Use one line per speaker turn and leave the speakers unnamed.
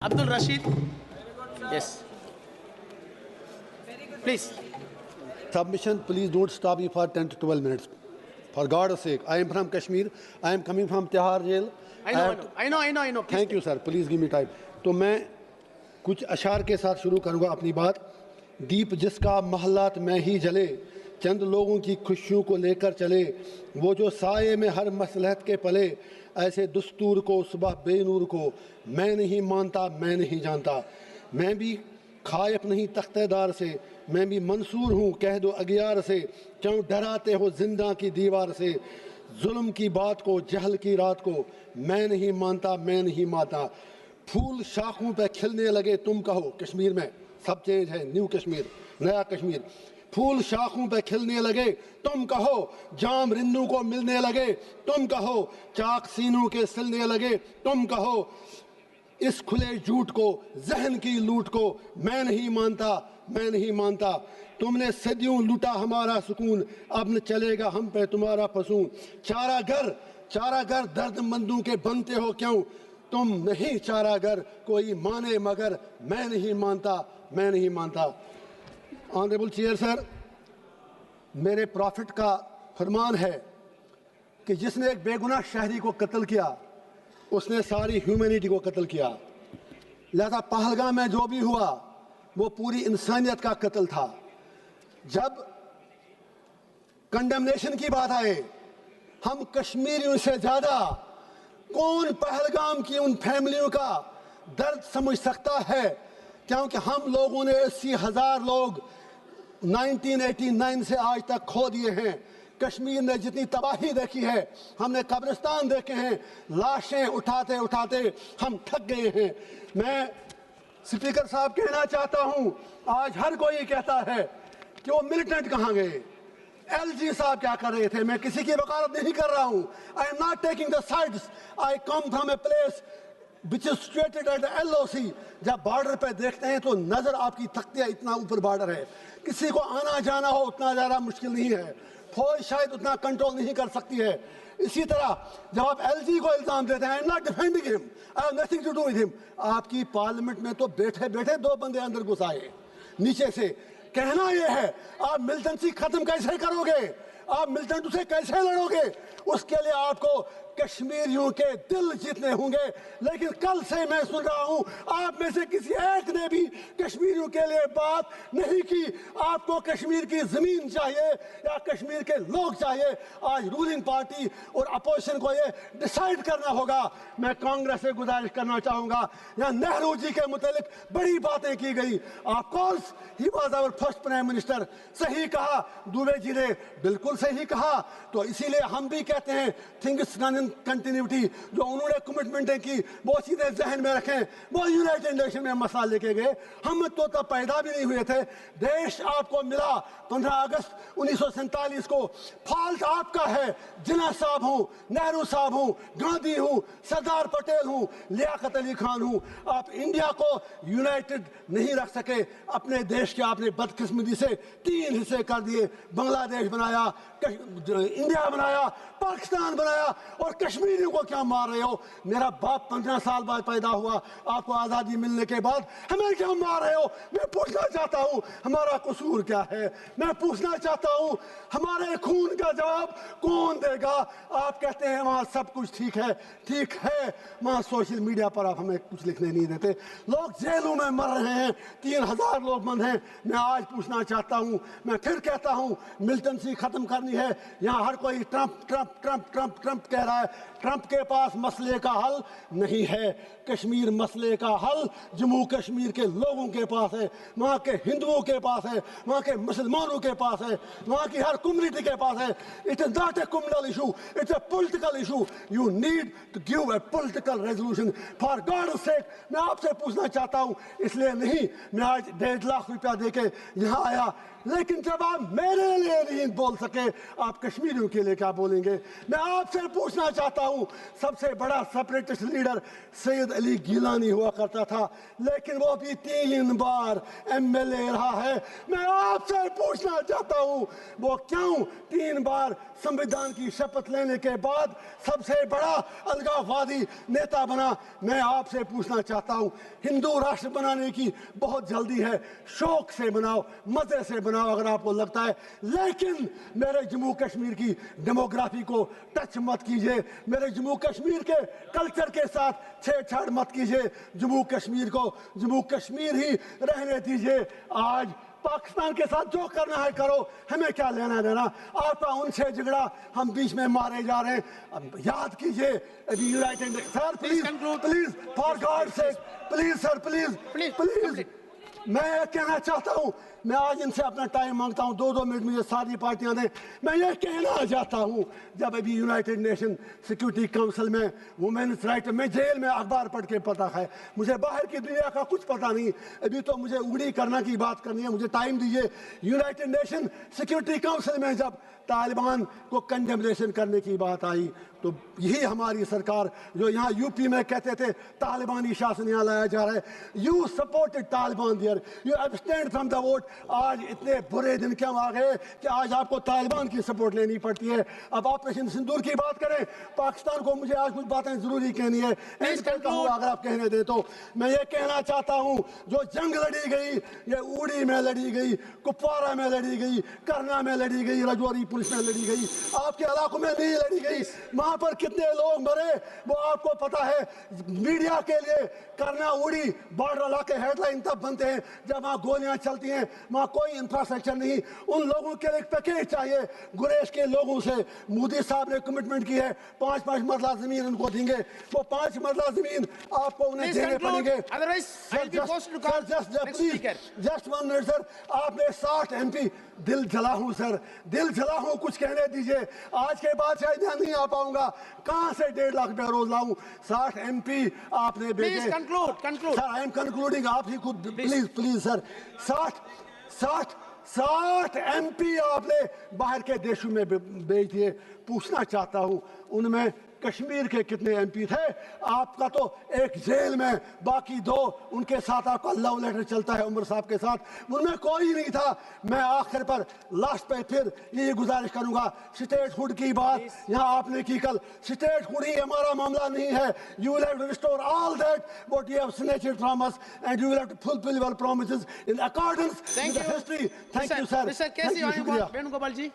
Abdul Rashid. Yes. Please.
Submission, please don't stop me for 10 to 12 minutes. For God's sake, I am from Kashmir. I am coming from Tihar jail.
I know.
Thank you, sir. Please give me time. تو میں کچھ اشعار کے ساتھ شروع کروں گا اپنی بات. دیپ جس کا محلات میں ہی جلے، چند لوگوں کی خوشیوں کو لے کر چلے، وہ جو سائے میں ہر مصلحت کے پلے، ایسے دستور کو صبح بے نور کو میں نہیں مانتا، میں نہیں جانتا. میں بھی خائف نہیں تختہ دار سے، میں بھی منصور ہوں کہہ دو اگیار سے. کیوں ڈراتے ہو زندہ کی دیوار سے، ظلم کی بات کو، جہل کی رات کو میں نہیں مانتا، میں نہیں مانتا. پھول شاخوں پہ کھلنے لگے تم کہو، کشمیر میں سب چینج ہے، نیو کشمیر، نیا کشمیر. پھول شاخوں پہ کھلنے لگے تم کہو، جام رندوں کو ملنے لگے تم کہو، چاک سینوں کے سلنے لگے تم کہو. اس کھلے جھوٹ کو، ذہن کی لوٹ کو میں نہیں مانتا، میں نہیں مانتا. تم نے صدیوں لوٹا ہمارا سکون، اب نہ چلے گا ہم پہ تمہارا فسون. چارہ گر درد مندوں کے بنتے ہو کیوں، تم نہیں چارہ گر کوئی مانے مگر میں نہیں مانتا، میں نہیں مانتا. آنریبل چیئر سر، میرے پروفٹ کا فرمان ہے کہ جس نے ایک بے گناہ شہری کو قتل کیا اس نے ساری ہیومینٹی کو قتل کیا. لہذا پہلگام میں جو بھی ہوا وہ پوری انسانیت کا قتل تھا. جب کنڈمنیشن کی بات آئے، ہم کشمیریوں سے زیادہ کون پہلگام کی ان فیملیوں کا درد سمجھ سکتا ہے، کیونکہ ہم لوگوں نے 80,000 لوگ 1989 سے آج تک کھو دیے ہیں. کشمیر نے جتنی تباہی دیکھی ہے، ہم نے قبرستان دیکھے ہیں، لاشیں اٹھاتے اٹھاتے ہم تھک گئے ہیں. میں سپیکر صاحب کہنا چاہتا ہوں، آج ہر کوئی کہتا ہے کہ وہ ملیٹنٹ کہاں گئے، ایل جی صاحب کیا کر رہے تھے. میں کسی کی وکالت نہیں کر رہا ہوں. I am not taking the sides. I come from a place which is situated at the LOC. جب بارڈر پہ دیکھتے ہیں تو نظر آپ کی تھکتی ہے، اتنا اوپر بارڈر ہے. کسی کو آنا جانا ہو اتنا زیادہ مشکل نہیں ہے، فوج شاید اتنا کنٹرول نہیں کر سکتی ہے. اسی طرح جب آپ ایل جی کو الزام دیتے ہیں، I am not defending him. I have nothing to do with him. آپ کی پارلیمنٹ میں تو بیٹھے بیٹھے 2 بندے اندر گھس آئے نیچے سے. کہنا یہ ہے، آپ ملٹنسی ختم کیسے کرو گے، آپ ملٹنٹ سے کیسے لڑو گے؟ اس کے لیے آپ کو کشمیریوں کے دل جیتنے ہوں گے. لیکن کل سے میں سن رہا ہوں آپ میں سے کسی ایک نے بھی کشمیریوں کے لیے بات نہیں کی. آپ کو کشمیر کی زمین چاہیے یا کشمیر کے لوگ چاہیے؟ آج رولنگ پارٹی اور اپوزیشن کو یہ ڈیسائیڈ کرنا ہوگا. میں کانگریس سے گزارش کرنا چاہوں گا، یہاں نہرو جی کے متعلق بڑی باتیں کی گئی. Of course he was our first prime minister. صحیح کہا دوبے جی نے، بالکل صحیح کہا. تو اسی لیے ہم بھی کہتے ہیں تھنگس ڈن ان کنٹینیوٹی. جو انہوں نے کمٹمنٹیں کی وہ سیدھے ذہن میں رکھیں. وہ یونائٹڈ نیشن میں مسئلہ لے کے گئے، ہم تو تب پیدا بھی نہیں ہوئے تھے. دیش آپ کو ملا 15 اگست 1947 کو. فالٹ آپ کا ہے. جناح صاحب ہوں، نہرو صاحب ہوں، گاندھی ہوں، سردار پٹیل ہوں، لیاقت علی خان ہوں. آپ انڈیا کو یونائٹڈ نہیں رکھ سکے. اپنے دیش کے آپ نے بدقسمتی سے 3 حصے کر دیے. بنگلہ دیش بنایا، انڈیا بنایا، پاکستان بنایا، اور کشمیریوں کو کیا مار رہے ہو؟ میرا باپ 15 سال بعد پیدا ہوا، آپ کو آزادی ملنے کے بعد ہمیں کیا مار رہے ہو؟ میں پوچھنا چاہتا ہوں ہمارا قصور کیا ہے؟ میں پوچھنا چاہتا ہوں ہمارے خون کا جواب کون دے گا؟ آپ کہتے ہیں وہاں سب کچھ ٹھیک ہے. ٹھیک ہے، وہاں سوشل میڈیا پر آپ ہمیں کچھ لکھنے نہیں دیتے. لوگ جیلوں میں مر رہے ہیں، 3,000 لوگ بند ہیں. میں آج پوچھنا چاہتا ہوں، میں پھر کہتا ہوں ملٹنسی ختم کرنی ہے. یہاں ہر کوئی Trump Trump Trump Trump Trump کہہ رہا ہے. ٹرمپ کے پاس مسئلے کا حل نہیں ہے. کشمیر مسئلے کا حل جموں کشمیر کے لوگوں کے پاس ہے، وہاں کے ہندوؤں کے پاس ہے، وہاں کے مسلمانوں کے پاس ہے، وہاں کی ہر کمیونٹی کے پاس ہے. It is not a communal issue, it's a political issue. You need to give a political resolution. For God sake میں آپ سے پوچھنا چاہتا ہوں، اس لیے نہیں میں آج 1.5 لاکھ روپیہ دے کے یہاں آیا لیکن جب آپ میرے لیے نہیں بول سکے آپ کشمیریوں کے لیے کیا بولیں گے؟ میں آپ سے پوچھنا چاہتا ہوں، سب سے بڑا سپریٹسٹ لیڈر سید علی گیلانی ہوا کرتا تھا، لیکن وہ بھی 3 بار MLA رہا ہے۔ میں آپ سے پوچھنا چاہتا ہوں وہ کیوں 3 بار سمویدھان کی شپت لینے کے بعد سب سے بڑا الگاووادی نیتا بنا؟ میں آپ سے پوچھنا چاہتا ہوں، ہندو راشٹر بنانے کی بہت جلدی ہے، شوق سے بناؤ، مزے سے بناؤ اگر آپ کو لگتا ہے، لیکن میرے جموں کشمیر کی ڈیموگرافی کو ٹچ مت کیجئے، میرے جموں کشمیر کے کلچر کے ساتھ چھیڑ چھاڑ مت کیجئے، جموں کشمیر کو جموں کشمیر ہی رہنے دیجئے۔ آج پاکستان کے ساتھ جو کرنا ہے کرو، ہمیں کیا لینا دینا؟ آپ کا ان سے جھگڑا، ہم بیچ میں مارے جا رہے ہیں۔ اب یاد کیجئے ابھی united sir please please for God sake please sir please میں یہ کہنا چاہتا ہوں، میں آج ان سے اپنا ٹائم مانگتا ہوں، 2 منٹ مجھے ساری پارٹیاں دیں۔ میں یہ کہنا چاہتا ہوں، جب ابھی یونائٹڈ نیشن سیکورٹی کونسل میں وومنس رائٹ، میں جیل میں اخبار پڑھ کے پتا ہے، مجھے باہر کی دنیا کا کچھ پتا نہیں، ابھی تو مجھے اگڑی کرنا کی بات کرنی ہے، مجھے ٹائم دیجئے۔ یونائٹڈ نیشن سیکورٹی کونسل میں جب طالبان کو کنڈمنیشن کرنے کی بات آئی تو یہی ہماری سرکار جو یہاں UP میں کہتے تھے طالبانی شاسن یہاں لایا جا رہا ہے، you supported Taliban there, you abstained from the vote. آج اتنے برے دن کیوں آ گئے کہ آج آپ کو طالبان کی سپورٹ لینی پڑتی ہے؟ اب آپریشن سندور کی بات کریں، پاکستان کو مجھے آج کچھ باتیں ضروری کہنی ہے، اگر آپ کہنے دیں تو میں یہ کہنا چاہتا ہوں، جو جنگ لڑی گئی یہ اوڑی میں لڑی گئی، کپوارہ میں لڑی گئی، کرنا میں لڑی گئی، رجوری پولیس میں لڑی گئی، آپ کے علاقوں میں نہیں لڑی گئی۔ وہاں پر کتنے لوگ مرے وہ آپ کو پتا ہے۔ میڈیا کے لیے کرنا اوڑی بارڈر علاقے ہیڈ لائن تب بنتے ہیں جب وہاں گولیاں چلتی ہیں، وہاں کوئی انفراسٹرکچر نہیں، ان لوگوں کے لیے ایک پیکیج چاہیے۔ گریز کے لوگوں سے مودی صاحب نے کمٹمنٹ کی ہے 5 مرلہ زمین ان کو دیں گے، وہ 5 مرلہ زمین آپ کو انہیں دینے پڑیں گے۔ جسٹ 1 منٹ سر، آپ نے 60 MP دل جلا ہوں سر، دل جلا ہوں، کچھ کہنے دیجئے۔ آج کے بعد شاید یہاں نہیں آ پاؤں گا، کہاں سے 1.5 لاکھ پہ روز لاؤں؟ 60 MP آپ نے بھیجے۔ سر آئی ایم کنکلوڈنگ، آپ ہی خود پلیز سر، 60 MP آپ نے باہر کے دیشوں میں بھیج دیے۔ پوچھنا چاہتا ہوں ان میں کشمیر کے کتنے MP تھے؟ آپ کا تو ایک جیل میں، باقی 2 ان کے ساتھ آپ کا لو لیٹر چلتا ہے عمر صاحب کے ساتھ، ان میں کوئی نہیں تھا۔ میں آخر پر لاسٹ پہ پھر یہ گزارش کروں گا، سٹیٹ ہوڈ کی بات یہاں آپ نے کی کل، سٹیٹ ہوڈ ہی ہمارا معاملہ نہیں ہے۔ You will have to restore all that what you have snatched from us and you will have to fulfill your promises in accordance with the history. Thank you sir.
Mr. K.C. Venugopal ji.